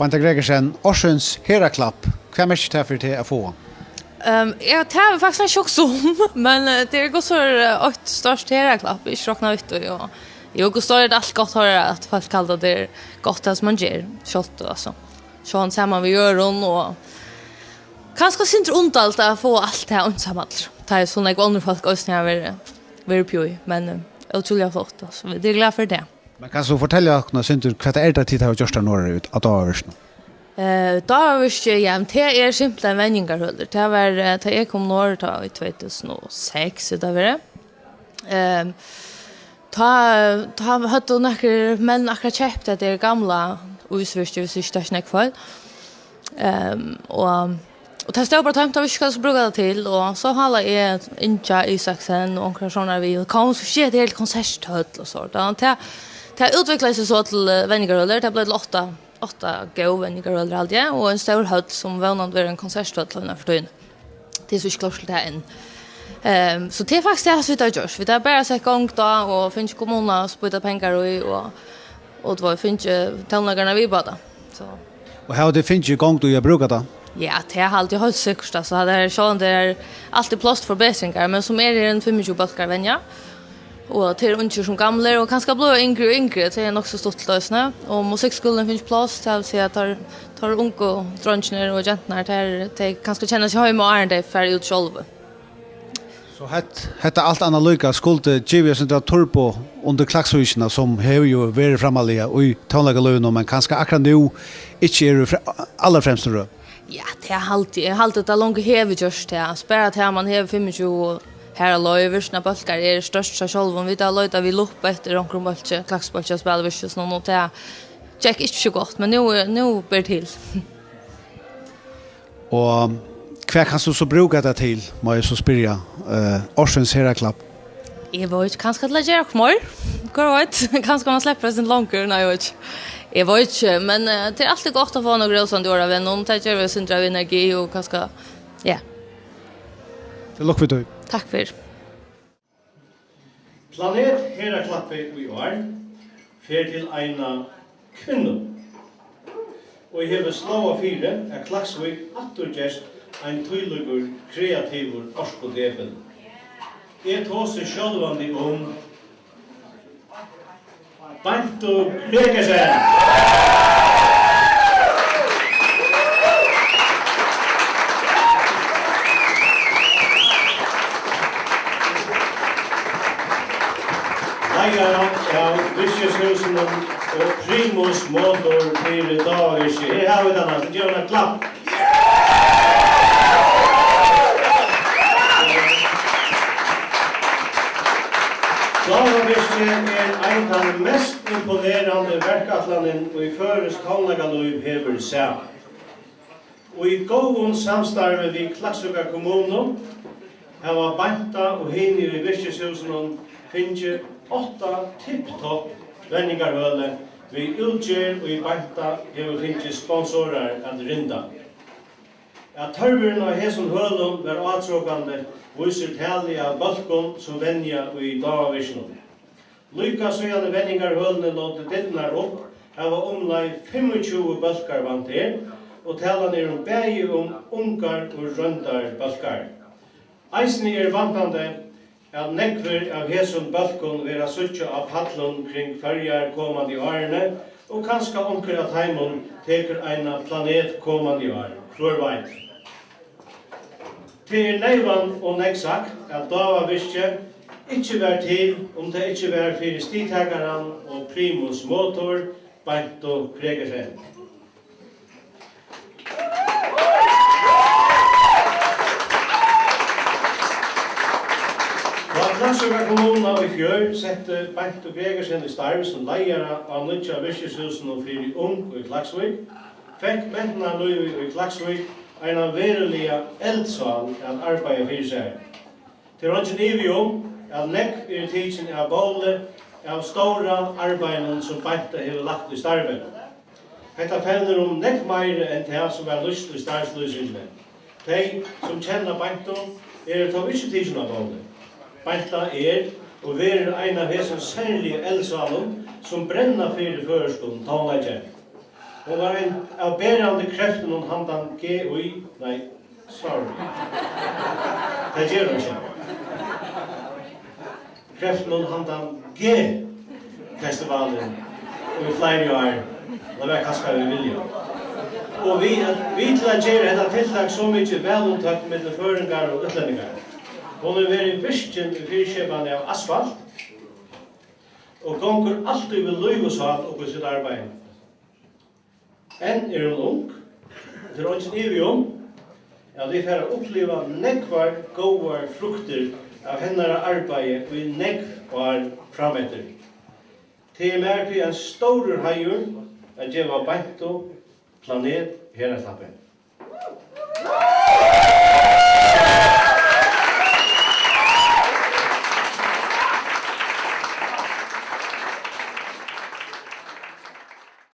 Bante Gregersen, Årsens Heraklapp, hva er mest for til å få? Jag tar faktiskt en chock men det går så ett störst heraklapp i rockna ut och jag går står det allt gott höra att folk kallar det gott as man ger kött alltså. Så han samma vi gör och kanske syns ont allt att få allt det här ensamt. Det är såna andra folk också när vi pjoj men otroligt flott alltså. Det är glad för det. Men kan du fortälja oss syns vad det är det tid har gjort några ut att avsnitt? Da var ikke hjem. Det er simpelthen vendingarhøller. Det var da jeg kom norr i 2006, det var det. Da hadde noen menn akkurat kjøpt at det gamla usvurste hvis ikke det er snakk for. Og det stod bare tømt av hva jeg bruke det til. Og så hadde jeg Inja Isaksen og omkring sånne vi kom så skje det helt konserthøll og så. Det utviklet seg så til vendingarhøller. Det ble til 8 gåvännigar eller allt ja och en stor höll som vanligt var en konserthöll för tyn. Det är så klart det än. Så det är faktiskt det så vi gör. Vi har bara sett gång då och finns kommunerna spruta pengar och då finns tonlagarna vi bara. Så. Och hur det finns ju gång då jag brukar det? Ja, det har alltid hållit säkert så det är så det är alltid plats för förbättringar men som är en 25 balkar vänja. Och till ungefär som gamla och kanske bli yngre det är också stort lösna och musikskolan finns plats till att säga att tar unga drönchner och gentnar till kanske känna sig hemma och är det för ut själva. Så hetta allt analyka skulle ge oss en turbo under klaxhusen som har ju varit framaliga och i tonlaga lön men kanske akkurat nu inte är alla främst då. Ja, det är alltid det långa hevet just det. Spärrat här man har 25 här löversna balkar är störst så själv om vi tar löta vi lopp efter omkring balkar klaxbalkar spelar vi just någon det check inte så gott men nu blir till. Och kvar kan du så bruka det till må jag så spyrja Årsens Heraklapp. Jag vet kanske att lägga mer. Korrekt. Kanske man släpper sin långkur när jag vet. Jag vet inte men det är alltid gott att få några gråsande år av någon tänker vi syndra av energi och kanske ja. Det lukkar vi då. Tack för. Planet Heraklappe i år fer til eina kvinnu. Og jeg har slåa fire at Klaksvik attergjest ein tydeligur kreativur orskodebel. Jeg tåser sjálvandi Bantu Gregersen. Ja, Bischofshusen og primus motor til dagens. Her har vi denne, så gjør en klapp. Dagens er en av de mest imponerende verkatlanen og i føres tonlagaløyv hever seg. Og i gåen samstarve vi Klaksvika kommunen, her var Banta og henne i Bischofshusen finner 8 tipptopp vendingarhøle vi utgjør og i Banta har vi finnet sponsorer at rinda. At tørveren av hesen hølen var atråkande viser tali av balkon som venja og i dagvisjonen. Lyka søgjande vendingarhølene låte dittnar opp av omlai 25 balkar vant her og talan bægi ungar og røndar balkar. Eisni vantande at nekver av hesson balkon vera suttja av patlon kring färjar komandi årene, og kanska onker at heimon teker eina planet komandi år. Flor veit. Det neivan og sagt at Dava Viske ikkje vær til om det ikkje vær fyrir stitakaran og primus motor, Bantu Gregersen. Klaksvika kommuna i fjør sette Bantu Gregersen i starv som leiara av Nutja Bischofshusen og fyrir ung i Klaksvik, fekk mentna løyvi i Klaksvik en veruliga eldsal at arbeida fyrir seg. Til rådgen at nekk tidsin av båle av stora arbeidene som Banta hever lagt i starve. Hetta fevner nekk meire enn det som er lyst i starvsløsingene. De som kjenner Banta ta ikke tidsin av båle. Banta og verer ein av hesson særlige eldsalen som brenna fyrir førestund tonleidje. Hon var en av bärande kraften hon handan GUI, nej, sorry. Det gör hon inte. Kraften hon handan G-festivalen och i flera år, det var kanske vi vilja. Och vi till att göra detta tilltag så mycket väluntakt med föringar och utlänningar. Hon är väldigt visken i fyrköpande av asfalt och gånger alltid vid löjvåsal och på sitt arbete. En hon ung, det är inte nivium, ja, det är att uppleva nekvar goda frukter av hennes arbete och nekvar frametter. Det är mer till en stor hajur att ge var bant planet här i tappen.